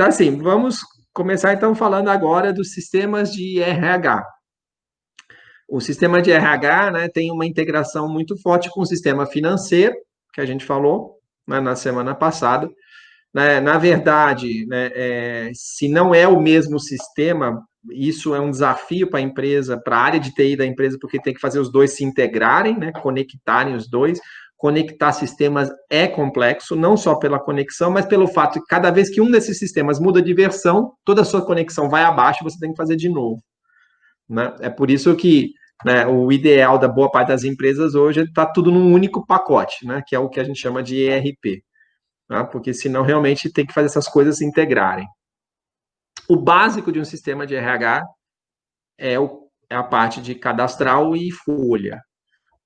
Então, assim, vamos começar, então, falando agora dos sistemas de RH. O sistema de RH, né, tem uma integração muito forte com o sistema financeiro, que a gente falou, né, na semana passada. Né, na verdade, né, se não é o mesmo sistema, isso é um desafio para a empresa, para a área de TI da empresa, porque tem que fazer os dois se integrarem, né, conectarem os dois. Conectar sistemas é complexo, não só pela conexão, mas pelo fato de que cada vez que um desses sistemas muda de versão, toda a sua conexão vai abaixo e você tem que fazer de novo. Né? É por isso que, né, o ideal da boa parte das empresas hoje está tudo num único pacote, né, que é o que a gente chama de ERP. Tá? Porque senão realmente tem que fazer essas coisas se integrarem. O básico de um sistema de RH é a parte de cadastral e folha.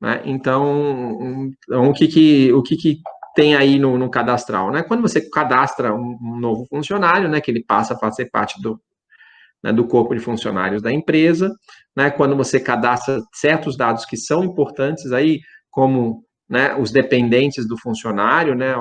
Né? Então, o que tem aí no cadastral? Né? Quando você cadastra um novo funcionário, né, que ele passa a fazer parte do corpo de funcionários da empresa, né, quando você cadastra certos dados que são importantes aí, como, né, os dependentes do funcionário, né,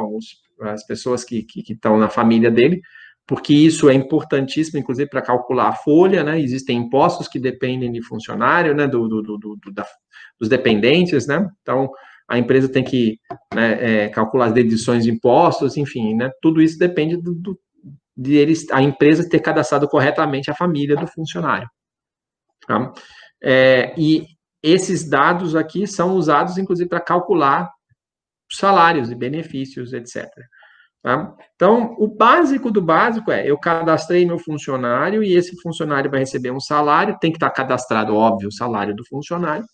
as pessoas que estão na família dele, porque isso é importantíssimo, inclusive, para calcular a folha, né, existem impostos que dependem de funcionário, né, dos dependentes, né, então a empresa tem que, né, calcular as deduções de impostos, enfim, né, tudo isso depende a empresa ter cadastrado corretamente a família do funcionário. Tá? E esses dados aqui são usados, inclusive, para calcular salários e benefícios, etc. Tá? Então, o básico do básico é, eu cadastrei meu funcionário e esse funcionário vai receber um salário, tem que estar cadastrado, óbvio, o salário do funcionário,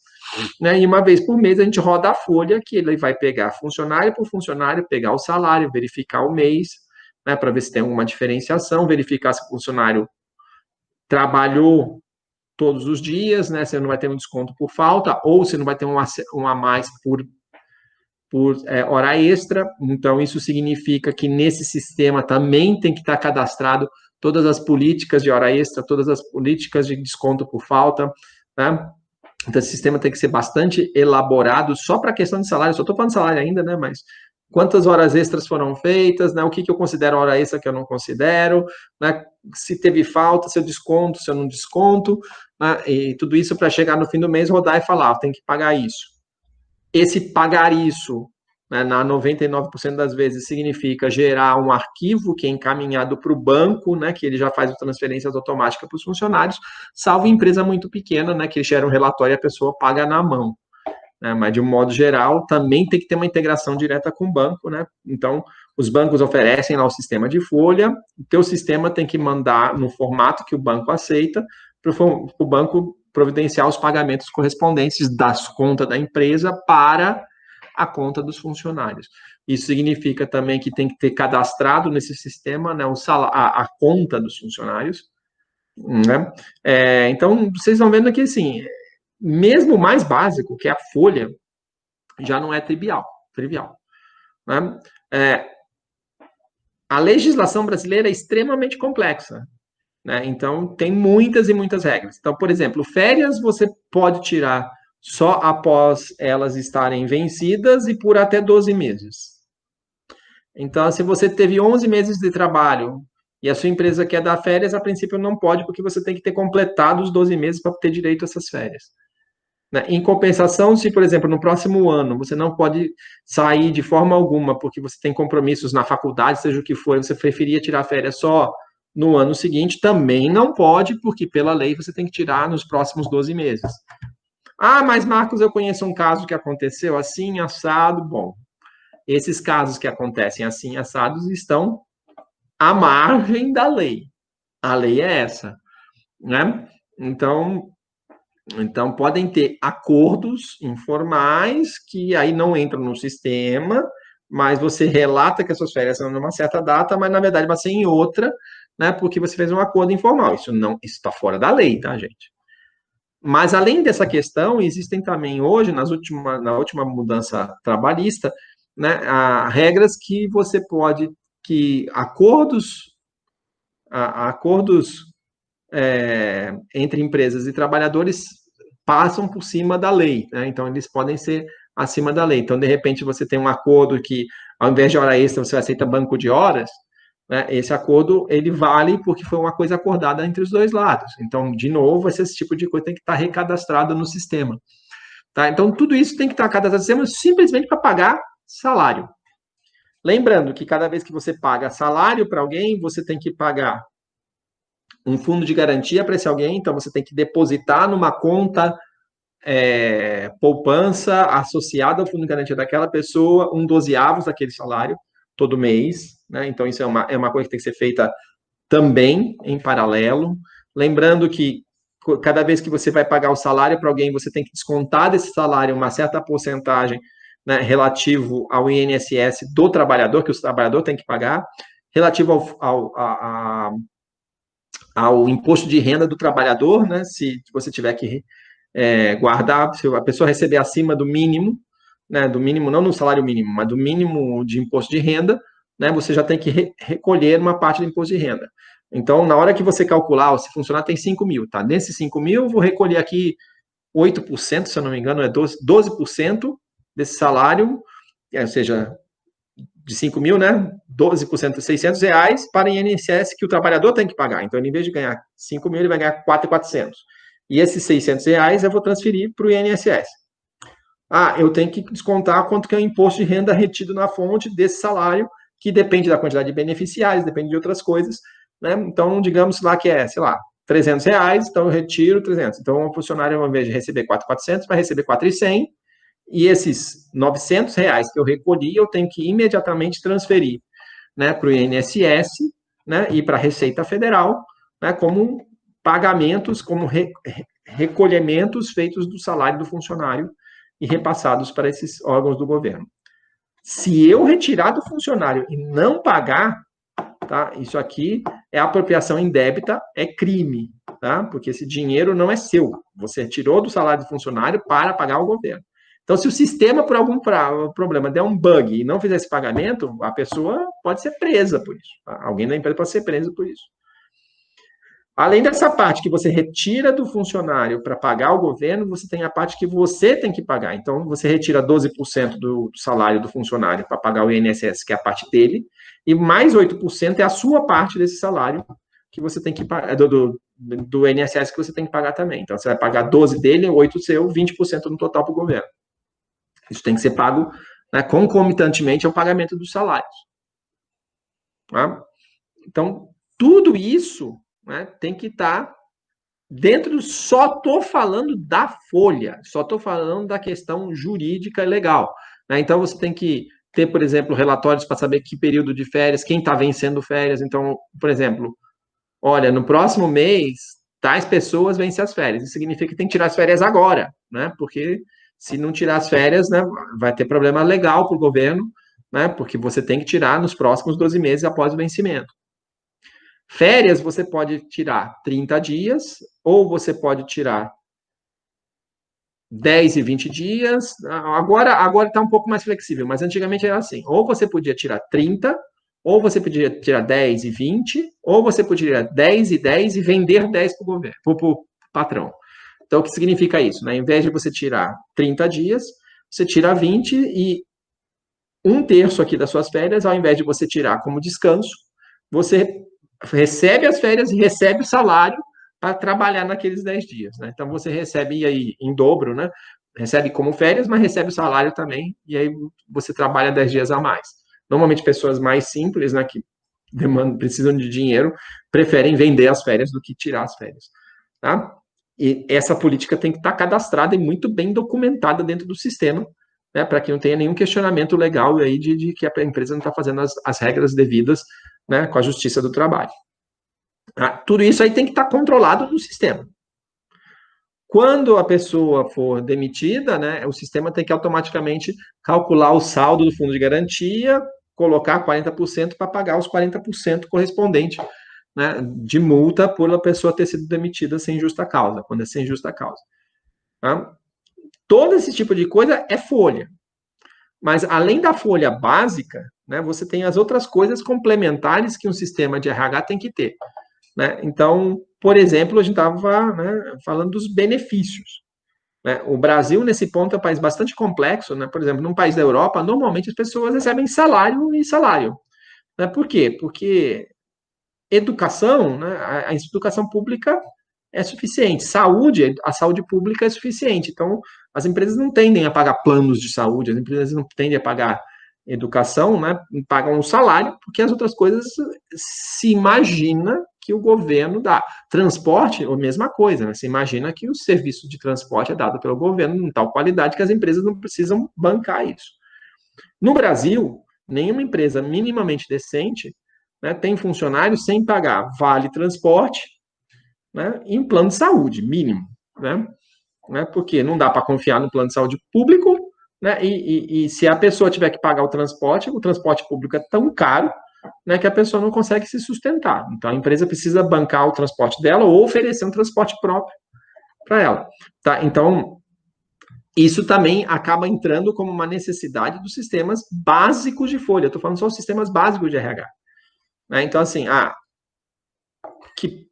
né? E uma vez por mês a gente roda a folha, que ele vai pegar funcionário por funcionário, pegar o salário, verificar o mês, né, para ver se tem alguma diferenciação, verificar se o funcionário trabalhou todos os dias, né, se não vai ter um desconto por falta, ou se não vai ter um a mais por hora extra. Então, isso significa que nesse sistema também tem que estar cadastrado todas as políticas de hora extra, todas as políticas de desconto por falta, né? Então, esse sistema tem que ser bastante elaborado só para a questão de salário. Só estou falando de salário ainda, né? Mas quantas horas extras foram feitas, né? O que eu considero hora extra que eu não considero, né? Se teve falta, se eu desconto, se eu não desconto, né? E tudo isso para chegar no fim do mês, rodar e falar, tem que pagar isso. Esse pagar isso, né, na 99% das vezes, significa gerar um arquivo que é encaminhado para o banco, né, que ele já faz transferências automáticas para os funcionários, salvo empresa muito pequena, né, que gera um relatório e a pessoa paga na mão. Né, mas, de um modo geral, também tem que ter uma integração direta com o banco. Né? Então, os bancos oferecem lá o sistema de folha, o teu sistema tem que mandar no formato que o banco aceita, para o banco providenciar os pagamentos correspondentes das contas da empresa para a conta dos funcionários. Isso significa também que tem que ter cadastrado nesse sistema, né, a conta dos funcionários. Né? Então, vocês vão vendo que, assim, mesmo o mais básico, que é a folha, já não é trivial. Né? A legislação brasileira é extremamente complexa. Né? Então, tem muitas e muitas regras. Então, por exemplo, férias você pode tirar só após elas estarem vencidas e por até 12 meses. Então, se você teve 11 meses de trabalho e a sua empresa quer dar férias, a princípio não pode, porque você tem que ter completado os 12 meses para ter direito a essas férias. Né? Em compensação, se, por exemplo, no próximo ano você não pode sair de forma alguma porque você tem compromissos na faculdade, seja o que for, você preferia tirar férias só no ano seguinte, também não pode, porque pela lei você tem que tirar nos próximos 12 meses. Ah, mas Marcos, eu conheço um caso que aconteceu assim, assado. Bom, esses casos que acontecem assim, assados, estão à margem da lei. A lei é essa, né? Então podem ter acordos informais que aí não entram no sistema, mas você relata que as suas férias são numa certa data, mas na verdade vai ser em outra, né? Porque você fez um acordo informal. Isso está fora da lei, tá, gente? Mas além dessa questão, existem também hoje, na última mudança trabalhista, né, regras que você pode, que acordos entre empresas e trabalhadores passam por cima da lei, né? Então eles podem ser acima da lei. Então, de repente, você tem um acordo que, ao invés de hora extra, você aceita banco de horas, né? Esse acordo, ele vale porque foi uma coisa acordada entre os dois lados. Então, de novo, esse tipo de coisa tem que estar recadastrado no sistema. Tá? Então, tudo isso tem que estar cadastrado no sistema simplesmente para pagar salário. Lembrando que cada vez que você paga salário para alguém, você tem que pagar um fundo de garantia para esse alguém, então você tem que depositar numa conta poupança associada ao fundo de garantia daquela pessoa, um dozeavos daquele salário todo mês, né? Então isso é uma coisa que tem que ser feita também em paralelo. Lembrando que cada vez que você vai pagar o salário para alguém, você tem que descontar desse salário uma certa porcentagem, né, relativo ao INSS do trabalhador, que o trabalhador tem que pagar, relativo ao imposto de renda do trabalhador, né, se você tiver que guardar, se a pessoa receber acima do mínimo, né, do mínimo, não no salário mínimo, mas do mínimo de imposto de renda, né, você já tem que recolher uma parte do imposto de renda. Então, na hora que você calcular, se funcionar, tem 5 mil, tá? Nesses 5 mil, eu vou recolher aqui 8%, se eu não me engano, é 12% desse salário, ou seja, de 5 mil, né? 12% de R$ 600 para o INSS que o trabalhador tem que pagar. Então, ele, em vez de ganhar 5 mil, ele vai ganhar 4.400. E esses R$ 600 eu vou transferir para o INSS. Ah, eu tenho que descontar quanto que é o imposto de renda retido na fonte desse salário, que depende da quantidade de beneficiários, depende de outras coisas, né? Então, digamos lá que é, sei lá, R$ 300, então eu retiro 300. Então, o funcionário, ao invés de receber 4.400, vai receber 4.100, e esses R$ 900 que eu recolhi, eu tenho que imediatamente transferir, né, para o INSS, né, e para a Receita Federal, né, como pagamentos, como recolhimentos feitos do salário do funcionário e repassados para esses órgãos do governo. Se eu retirar do funcionário e não pagar, tá, isso aqui é apropriação indébita, é crime, tá, porque esse dinheiro não é seu, você tirou do salário do funcionário para pagar o governo. Então, se o sistema, por algum problema, der um bug e não fizer esse pagamento, a pessoa pode ser presa por isso. Tá? Alguém da empresa pode ser preso por isso. Além dessa parte que você retira do funcionário para pagar o governo, você tem a parte que você tem que pagar. Então, você retira 12% do salário do funcionário para pagar o INSS, que é a parte dele, e mais 8% é a sua parte desse salário que você tem que pagar, do INSS que você tem que pagar também. Então, você vai pagar 12 dele, 8 seu, 20% no total para o governo. Isso tem que ser pago, né, concomitantemente ao pagamento dos salários. Tá? Então, tudo isso, né, tem que estar dentro do... Só estou falando da folha, só estou falando da questão jurídica e legal. Né? Então, você tem que ter, por exemplo, relatórios para saber que período de férias, quem está vencendo férias. Então, por exemplo, olha, no próximo mês, tais pessoas vencem as férias. Isso significa que tem que tirar as férias agora, né? Porque se não tirar as férias, né, vai ter problema legal para o governo, né? Porque você tem que tirar nos próximos 12 meses após o vencimento. Férias você pode tirar 30 dias, ou você pode tirar 10 e 20 dias. Agora está um pouco mais flexível, mas antigamente era assim. Ou você podia tirar 30, ou você podia tirar 10 e 20, ou você podia tirar 10 e 10 e vender 10 para o governo, para o patrão. Então, o que significa isso? Né? Em vez de você tirar 30 dias, você tira 20 e um terço aqui das suas férias, ao invés de você tirar como descanso, você recebe as férias e recebe o salário para trabalhar naqueles 10 dias. Né? Então, você recebe aí em dobro, né? Recebe como férias, mas recebe o salário também, e aí você trabalha 10 dias a mais. Normalmente, pessoas mais simples, né, que precisam de dinheiro, preferem vender as férias do que tirar as férias. Tá? E essa política tem que estar cadastrada e muito bem documentada dentro do sistema, né, para que não tenha nenhum questionamento legal aí de que a empresa não está fazendo as regras devidas, né, com a Justiça do Trabalho. Tudo isso aí tem que estar controlado no sistema. Quando a pessoa for demitida, né, o sistema tem que automaticamente calcular o saldo do fundo de garantia, colocar 40% para pagar os 40% correspondente, né, de multa por a pessoa ter sido demitida sem justa causa, quando é sem justa causa. Tá? Todo esse tipo de coisa é folha. Mas, além da folha básica, né, você tem as outras coisas complementares que um sistema de RH tem que ter. Né? Então, por exemplo, a gente estava, né, falando dos benefícios. Né? O Brasil, nesse ponto, é um país bastante complexo. Né? Por exemplo, num país da Europa, normalmente as pessoas recebem salário e salário. Né? Por quê? Porque educação, né, a educação pública é suficiente. Saúde, a saúde pública é suficiente. Então, as empresas não tendem a pagar planos de saúde, as empresas não tendem a pagar educação, né, pagam um salário, porque as outras coisas se imagina que o governo dá. Transporte, a mesma coisa, né? Se imagina que o serviço de transporte é dado pelo governo em tal qualidade que as empresas não precisam bancar isso. No Brasil, nenhuma empresa minimamente decente, né, tem funcionários sem pagar vale transporte, né, e um plano de saúde mínimo, né, porque não dá para confiar no plano de saúde público, né, e se a pessoa tiver que pagar o transporte público é tão caro, né, que a pessoa não consegue se sustentar. Então a empresa precisa bancar o transporte dela ou oferecer um transporte próprio para ela. Tá? Então isso também acaba entrando como uma necessidade dos sistemas básicos de folha. Eu estou falando só os sistemas básicos de RH. Né? Então, assim, que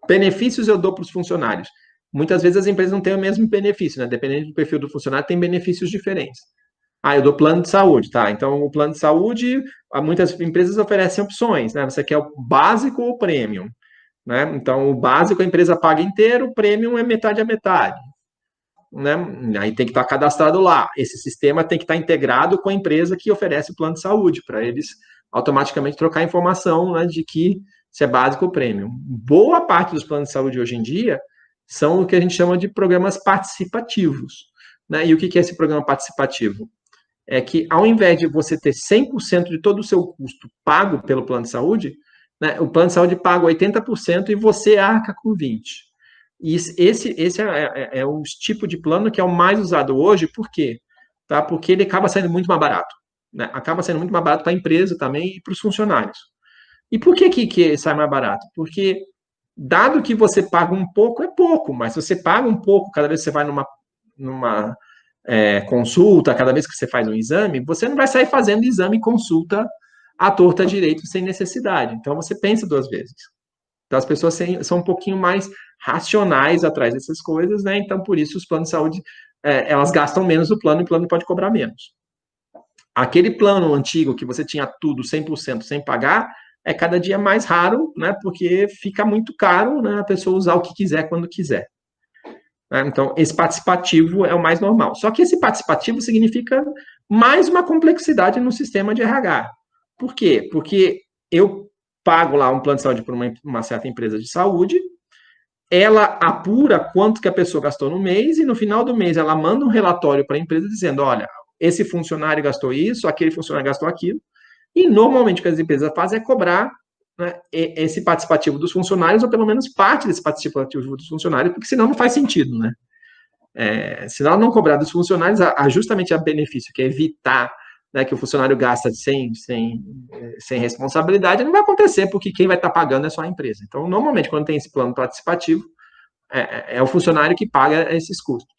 benefícios eu dou para os funcionários? Muitas vezes as empresas não têm o mesmo benefício, né? Dependendo do perfil do funcionário, tem benefícios diferentes. Eu dou plano de saúde, tá? Então, o plano de saúde, muitas empresas oferecem opções, né? Você quer o básico ou o premium, né? Então, o básico a empresa paga inteiro, o premium é metade a metade. Né? Aí tem que estar cadastrado lá. Esse sistema tem que estar integrado com a empresa que oferece o plano de saúde, para eles automaticamente trocar informação, né, de que se é básico ou premium. Boa parte dos planos de saúde hoje em dia são o que a gente chama de programas participativos. Né? E o que é esse programa participativo? É que ao invés de você ter 100% de todo o seu custo pago pelo plano de saúde, né, o plano de saúde paga 80% e você arca com 20%. E esse é o tipo de plano que é o mais usado hoje, por quê? Tá? Porque ele acaba saindo muito mais barato. Né? Acaba sendo muito mais barato para a empresa também e para os funcionários. E por que sai mais barato? Porque, dado que você paga um pouco, é pouco, mas se você paga um pouco cada vez que você vai numa consulta, cada vez que você faz um exame, você não vai sair fazendo exame e consulta à torta direito sem necessidade. Então, você pensa duas vezes. Então, as pessoas são um pouquinho mais racionais atrás dessas coisas, né? Então, por isso, os planos de saúde, elas gastam menos do plano e o plano pode cobrar menos. Aquele plano antigo que você tinha tudo 100% sem pagar, é cada dia mais raro, né? Porque fica muito caro, né? A pessoa usar o que quiser quando quiser. Né? Então, esse participativo é o mais normal. Só que esse participativo significa mais uma complexidade no sistema de RH. Por quê? Porque eu pago lá um plano de saúde por uma certa empresa de saúde, ela apura quanto que a pessoa gastou no mês e no final do mês ela manda um relatório para a empresa dizendo, olha, esse funcionário gastou isso, aquele funcionário gastou aquilo, e normalmente o que as empresas fazem é cobrar, né, esse participativo dos funcionários, ou pelo menos parte desse participativo dos funcionários, porque senão não faz sentido, né? Se ela não cobrar dos funcionários, justamente a benefício, que é evitar, né, que o funcionário gasta sem responsabilidade, não vai acontecer, porque quem vai estar pagando é só a empresa. Então, normalmente, quando tem esse plano participativo, é o funcionário que paga esses custos.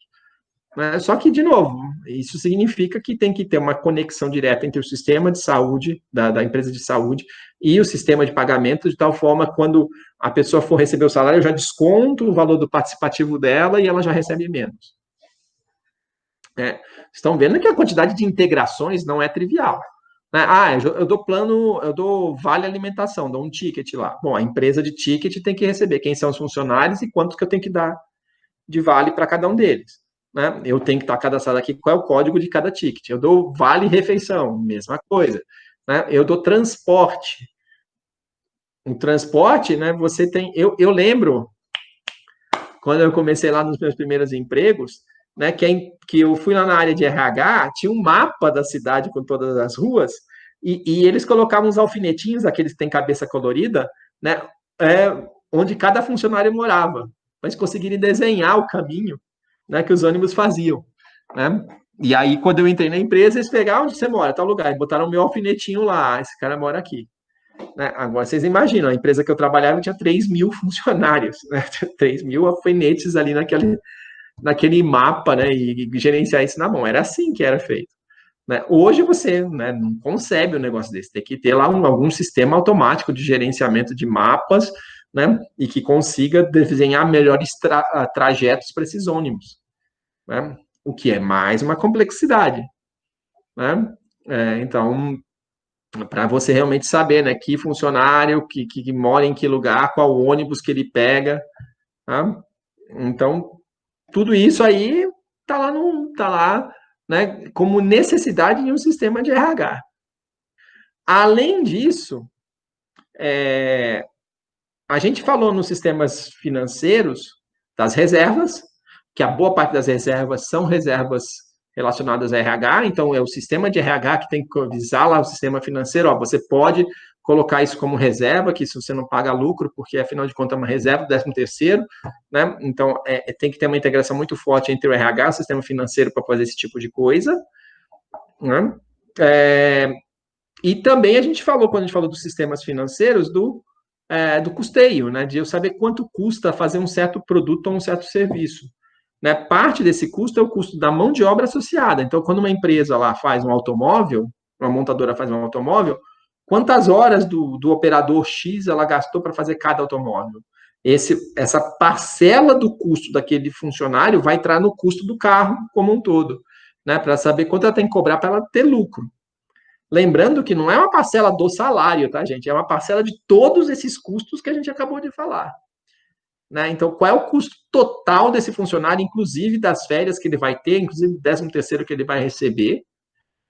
Só que, de novo, isso significa que tem que ter uma conexão direta entre o sistema de saúde, da empresa de saúde, e o sistema de pagamento, de tal forma, quando a pessoa for receber o salário, eu já desconto o valor do participativo dela e ela já recebe menos. Estão vendo que a quantidade de integrações não é trivial. Eu dou plano, eu dou vale alimentação, dou um ticket lá. Bom, a empresa de ticket tem que receber quem são os funcionários e quanto que eu tenho que dar de vale para cada um deles. Né? Eu tenho que estar cadastrado aqui qual é o código de cada ticket. Eu dou vale refeição, mesma coisa. Né? Eu dou transporte. O transporte, né? Você tem. Eu lembro quando eu comecei lá nos meus primeiros empregos, né? Que eu fui lá na área de RH, tinha um mapa da cidade com todas as ruas e eles colocavam uns alfinetinhos, aqueles que têm cabeça colorida, né? Onde cada funcionário morava, para eles conseguirem desenhar o caminho, né, que os ônibus faziam, né? E aí, quando eu entrei na empresa, eles pegaram onde você mora, tal lugar, e botaram o meu alfinetinho lá, esse cara mora aqui. Né? Agora, vocês imaginam, a empresa que eu trabalhava tinha 3.000 funcionários, né? 3.000 alfinetes ali naquele mapa, né? E gerenciar isso na mão. Era assim que era feito. Né? Hoje você, né, não concebe um negócio desse, tem que ter lá algum sistema automático de gerenciamento de mapas, né, e que consiga desenhar melhores trajetos para esses ônibus, né, o que é mais uma complexidade. Né? Então, para você realmente saber, né, que funcionário, que mora em que lugar, qual ônibus que ele pega, tá? Então, tudo isso aí tá lá, né, como necessidade em um sistema de RH. Além disso, a gente falou nos sistemas financeiros das reservas, que a boa parte das reservas são reservas relacionadas a RH, então é o sistema de RH que tem que avisar lá o sistema financeiro, ó, você pode colocar isso como reserva, que isso você não paga lucro, porque afinal de contas é uma reserva do 13º, né? Então tem que ter uma integração muito forte entre o RH e o sistema financeiro para fazer esse tipo de coisa, né? E também a gente falou, quando a gente falou dos sistemas financeiros, do custeio, né? De eu saber quanto custa fazer um certo produto ou um certo serviço. Né? Parte desse custo é o custo da mão de obra associada. Então, quando uma empresa lá faz um automóvel, uma montadora faz um automóvel, quantas horas do operador X ela gastou para fazer cada automóvel? Essa parcela do custo daquele funcionário vai entrar no custo do carro como um todo, né? Para saber quanto ela tem que cobrar para ela ter lucro. Lembrando que não é uma parcela do salário, tá, gente? É uma parcela de todos esses custos que a gente acabou de falar. Né? Então, qual é o custo total desse funcionário, inclusive das férias que ele vai ter, inclusive do 13º que ele vai receber,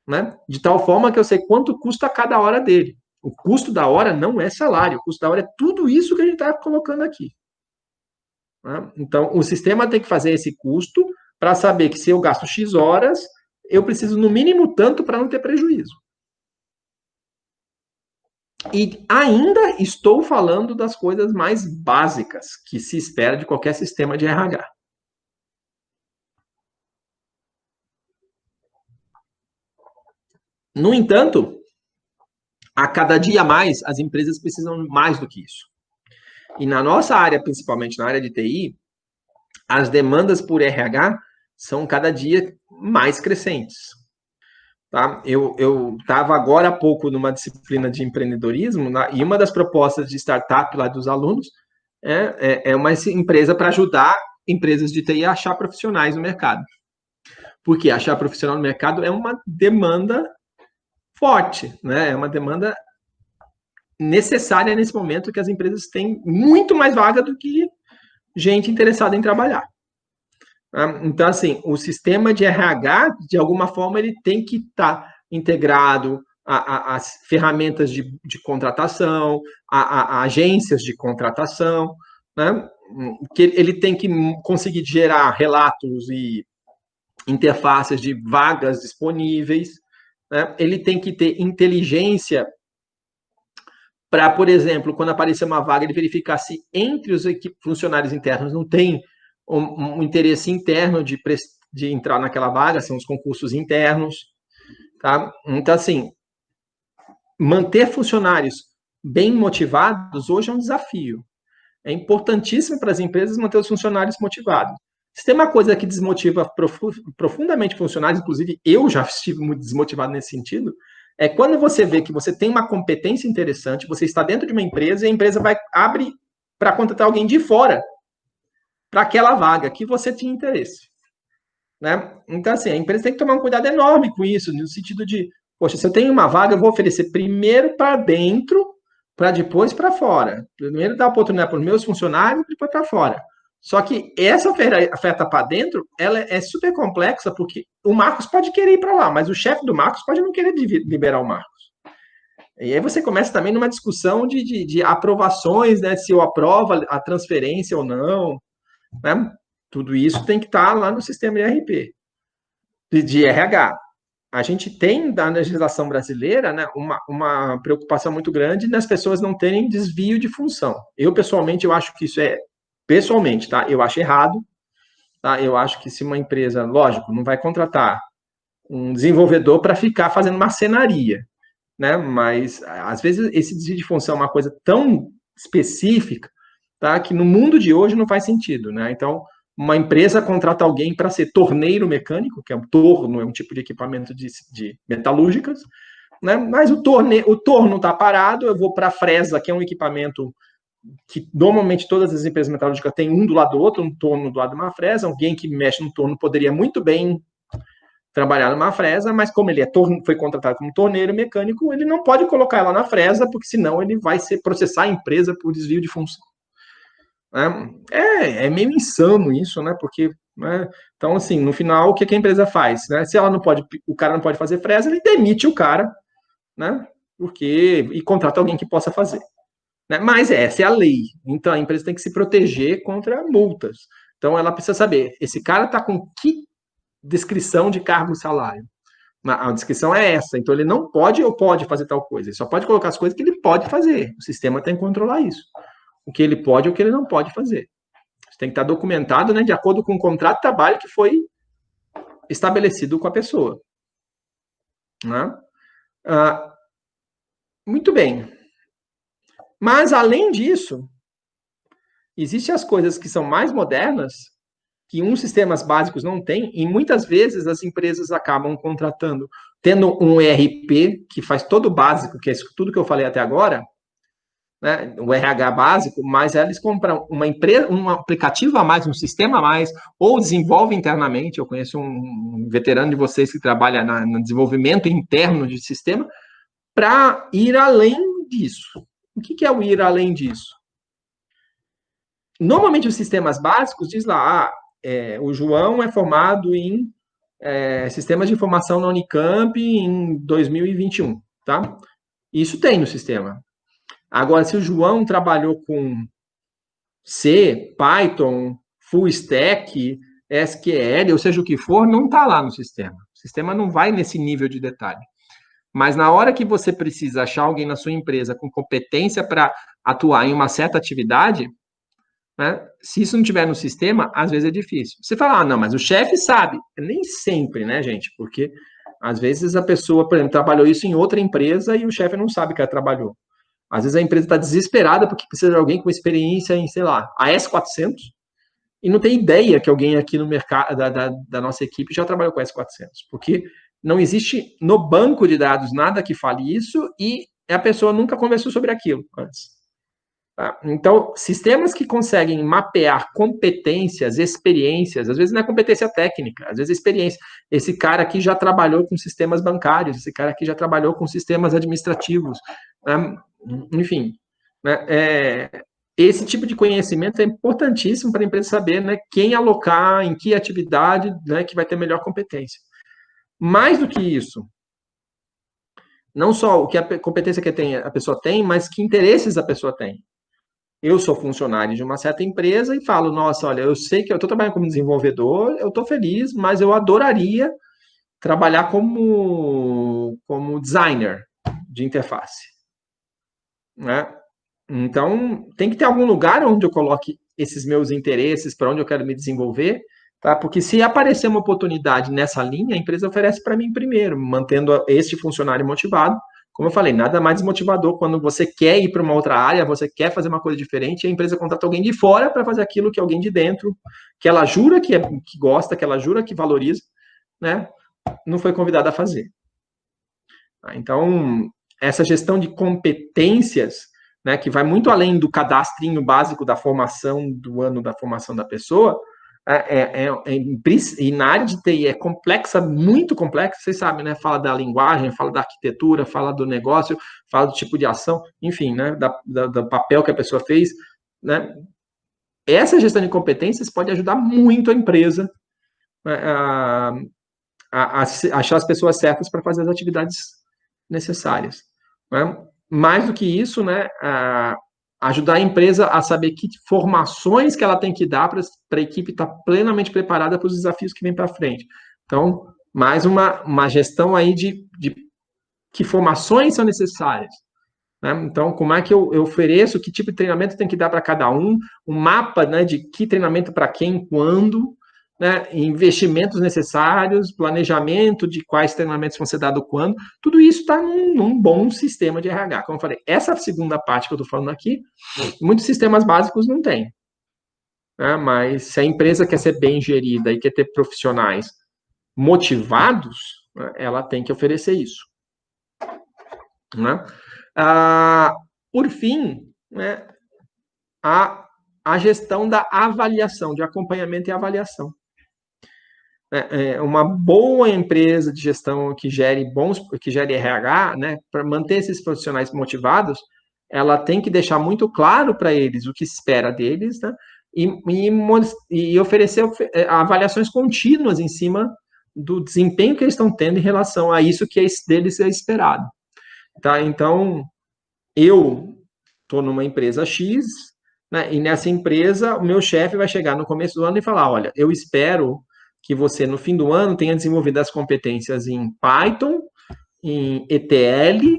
né? De tal forma que eu sei quanto custa cada hora dele. O custo da hora não é salário, o custo da hora é tudo isso que a gente está colocando aqui. Né? Então, o sistema tem que fazer esse custo para saber que se eu gasto X horas, eu preciso no mínimo tanto para não ter prejuízo. E ainda estou falando das coisas mais básicas que se espera de qualquer sistema de RH. No entanto, a cada dia mais, as empresas precisam mais do que isso. E na nossa área, principalmente na área de TI, as demandas por RH são cada dia mais crescentes. Tá? Eu estava agora há pouco numa disciplina de empreendedorismo, e uma das propostas de startup lá dos alunos é uma empresa para ajudar empresas de TI a achar profissionais no mercado. Porque achar profissional no mercado é uma demanda forte, né? É uma demanda necessária nesse momento que as empresas têm muito mais vaga do que gente interessada em trabalhar. Então, assim, o sistema de RH, de alguma forma, ele tem que estar integrado às ferramentas de contratação, a agências de contratação, né? Que ele tem que conseguir gerar relatos e interfaces de vagas disponíveis, né? Ele tem que ter inteligência para, por exemplo, quando aparecer uma vaga, ele verificar se entre os funcionários internos não tem um interesse interno de entrar naquela vaga, são os concursos internos, tá? Então, assim, manter funcionários bem motivados hoje é um desafio. É importantíssimo para as empresas manter os funcionários motivados. Se tem uma coisa que desmotiva profundamente funcionários, inclusive eu já estive muito desmotivado nesse sentido, é quando você vê que você tem uma competência interessante, você está dentro de uma empresa e a empresa abre para contratar alguém de fora para aquela vaga que você tinha interesse. Né? Então, assim, a empresa tem que tomar um cuidado enorme com isso, no sentido de, poxa, se eu tenho uma vaga, eu vou oferecer primeiro para dentro, para depois para fora. Primeiro dar oportunidade para os meus funcionários, depois para fora. Só que essa oferta para dentro, ela é super complexa, porque o Marcos pode querer ir para lá, mas o chefe do Marcos pode não querer liberar o Marcos. E aí você começa também numa discussão de aprovações, né? Se eu aprovo a transferência ou não. Né? Tudo isso tem que estar lá no sistema de RP, de RH. A gente tem, na legislação brasileira, né, uma preocupação muito grande nas pessoas não terem desvio de função. Eu, pessoalmente, eu acho que isso pessoalmente, tá? Eu acho errado, tá? Eu acho que se uma empresa, lógico, não vai contratar um desenvolvedor para ficar fazendo marcenaria, né? Mas, às vezes, esse desvio de função é uma coisa tão específica, tá? Que no mundo de hoje não faz sentido, né? Então, uma empresa contrata alguém para ser torneiro mecânico, que é um torno, é um tipo de equipamento de metalúrgicas, né? Mas o torno está parado, eu vou para a fresa, que é um equipamento que normalmente todas as empresas metalúrgicas têm um do lado do outro, um torno do lado de uma fresa, alguém que mexe no torno poderia muito bem trabalhar numa fresa, mas como ele foi contratado como torneiro mecânico, ele não pode colocar ela na fresa, porque senão ele vai processar a empresa por desvio de função. É meio insano isso, né? Porque, né? Então, assim, no final, o que a empresa faz? Né? Se ela não pode, o cara não pode fazer fresa, ele demite o cara, né? E contrata alguém que possa fazer. Né? Mas essa é a lei. Então a empresa tem que se proteger contra multas. Então ela precisa saber, esse cara está com que descrição de cargo e salário? A descrição é essa, então ele não pode ou pode fazer tal coisa. Ele só pode colocar as coisas que ele pode fazer. O sistema tem que controlar isso. O que ele pode e o que ele não pode fazer. Isso tem que estar documentado, né, de acordo com o contrato de trabalho que foi estabelecido com a pessoa. Né? Muito bem. Mas, além disso, existem as coisas que são mais modernas, que uns sistemas básicos não têm, e muitas vezes as empresas acabam contratando, tendo um ERP que faz todo o básico, que é isso, tudo que eu falei até agora, né, o RH básico, mas eles compram uma empresa, um aplicativo a mais, um sistema a mais, ou desenvolvem internamente. Eu conheço um veterano de vocês que trabalha no desenvolvimento interno de sistema, para ir além disso. O que é o ir além disso? Normalmente os sistemas básicos diz lá, o João é formado em sistemas de informação na Unicamp em 2021, tá? Isso tem no sistema. Agora, se o João trabalhou com C, Python, Full Stack, SQL, ou seja o que for, não está lá no sistema. O sistema não vai nesse nível de detalhe. Mas na hora que você precisa achar alguém na sua empresa com competência para atuar em uma certa atividade, né, se isso não tiver no sistema, às vezes é difícil. Você fala, não, mas o chefe sabe. Nem sempre, né, gente? Porque às vezes a pessoa, por exemplo, trabalhou isso em outra empresa e o chefe não sabe que ela trabalhou. Às vezes a empresa está desesperada porque precisa de alguém com experiência em, sei lá, AS400 e não tem ideia que alguém aqui no mercado da nossa equipe já trabalhou com AS400, porque não existe no banco de dados nada que fale isso e a pessoa nunca conversou sobre aquilo antes. Tá? Então, sistemas que conseguem mapear competências, experiências, às vezes não é competência técnica, às vezes é experiência. Esse cara aqui já trabalhou com sistemas bancários, esse cara aqui já trabalhou com sistemas administrativos, né? Enfim, né? Esse tipo de conhecimento é importantíssimo para a empresa saber, né, quem alocar, em que atividade, né, que vai ter melhor competência. Mais do que isso, não só o que a competência que a pessoa tem, mas que interesses a pessoa tem. Eu sou funcionário de uma certa empresa e falo, nossa, olha, eu sei que eu estou trabalhando como desenvolvedor, eu estou feliz, mas eu adoraria trabalhar como designer de interface. Né? Então, tem que ter algum lugar onde eu coloque esses meus interesses, para onde eu quero me desenvolver, tá? Porque se aparecer uma oportunidade nessa linha, a empresa oferece para mim primeiro, mantendo este funcionário motivado. Como eu falei, nada mais desmotivador quando você quer ir para uma outra área, você quer fazer uma coisa diferente, e a empresa contrata alguém de fora para fazer aquilo que alguém de dentro, que ela jura que gosta, que ela jura que valoriza, né? Não foi convidada a fazer. Então, essa gestão de competências, né, que vai muito além do cadastrinho básico da formação, do ano da formação da pessoa, e na área de TI é complexa, muito complexa, vocês sabem, né? Fala da linguagem, fala da arquitetura, fala do negócio, fala do tipo de ação, enfim, né? Do papel que a pessoa fez, né? Essa gestão de competências pode ajudar muito a empresa, né, a achar as pessoas certas para fazer as atividades necessárias. Né? Mais do que isso, né, ajudar a empresa a saber que formações que ela tem que dar para a equipe estar plenamente preparada para os desafios que vêm para frente. Então, mais uma gestão aí de que formações são necessárias. Né? Então, como é que eu ofereço, que tipo de treinamento tem que dar para cada um mapa, né, de que treinamento para quem, quando, né, investimentos necessários, planejamento de quais treinamentos vão ser dados quando, tudo isso está num bom sistema de RH. Como eu falei, essa segunda parte que eu estou falando aqui, muitos sistemas básicos não têm. Né? Mas se a empresa quer ser bem gerida e quer ter profissionais motivados, né, ela tem que oferecer isso. Né? Por fim, né, a gestão da avaliação, de acompanhamento e avaliação. uma boa empresa de gestão que gere RH, né, para manter esses profissionais motivados, ela tem que deixar muito claro para eles o que se espera deles, né, e oferecer avaliações contínuas em cima do desempenho que eles estão tendo em relação a isso que deles é esperado. Tá? Então, eu estou numa empresa X, né, e nessa empresa o meu chefe vai chegar no começo do ano e falar, olha, eu espero que você no fim do ano tenha desenvolvido as competências em Python, em ETL,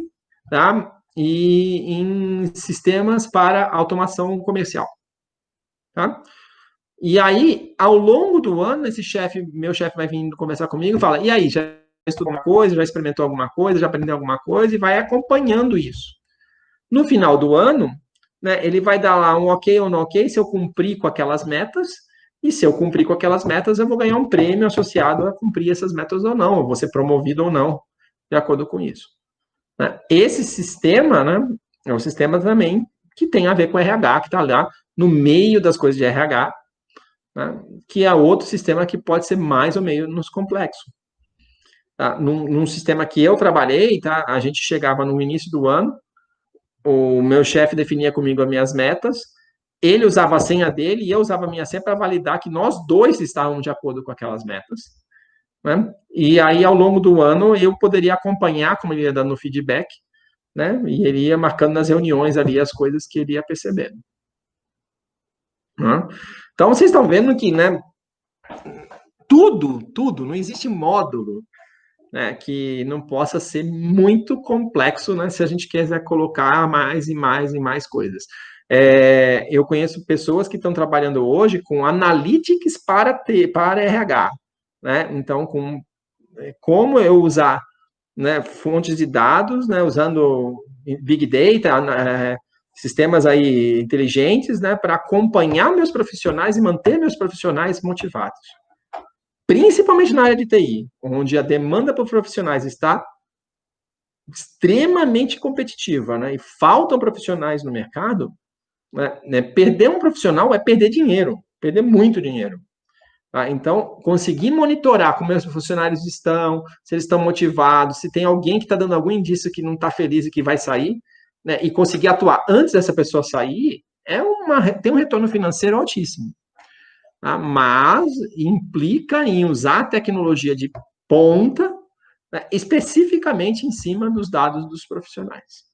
tá? E em sistemas para automação comercial, tá? E aí, ao longo do ano, meu chefe vai vindo conversar comigo e fala, e aí, já estudou alguma coisa, já experimentou alguma coisa, já aprendeu alguma coisa, e vai acompanhando isso. No final do ano, né, ele vai dar lá um ok ou não ok, se eu cumprir com aquelas metas, e se eu cumprir com aquelas metas, eu vou ganhar um prêmio associado a cumprir essas metas ou não, eu vou ser promovido ou não, de acordo com isso. Né? Esse sistema, né, é um sistema também que tem a ver com RH, que está lá no meio das coisas de RH, né, que é outro sistema que pode ser mais ou menos complexo. Tá? Num sistema que eu trabalhei, tá, a gente chegava no início do ano, o meu chefe definia comigo as minhas metas, ele usava a senha dele e eu usava a minha senha para validar que nós dois estávamos de acordo com aquelas metas. Né? E aí, ao longo do ano, eu poderia acompanhar como ele ia dando feedback, né? E ele ia marcando nas reuniões ali as coisas que ele ia percebendo. Né? Então, vocês estão vendo que, né, tudo, não existe módulo, né, que não possa ser muito complexo, né, se a gente quiser colocar mais e mais e mais coisas. Eu conheço pessoas que estão trabalhando hoje com analytics para RH, né? Então, como eu usar, né, fontes de dados, né, usando Big Data, sistemas aí inteligentes, né, para acompanhar meus profissionais e manter meus profissionais motivados. Principalmente na área de TI, onde a demanda por profissionais está extremamente competitiva, né, e faltam profissionais no mercado, né, perder um profissional é perder dinheiro, perder muito dinheiro. Tá? Então, conseguir monitorar como os funcionários estão, se eles estão motivados, se tem alguém que está dando algum indício que não está feliz e que vai sair, né, e conseguir atuar antes dessa pessoa sair, tem um retorno financeiro altíssimo. Tá? Mas implica em usar tecnologia de ponta, né, especificamente em cima dos dados dos profissionais.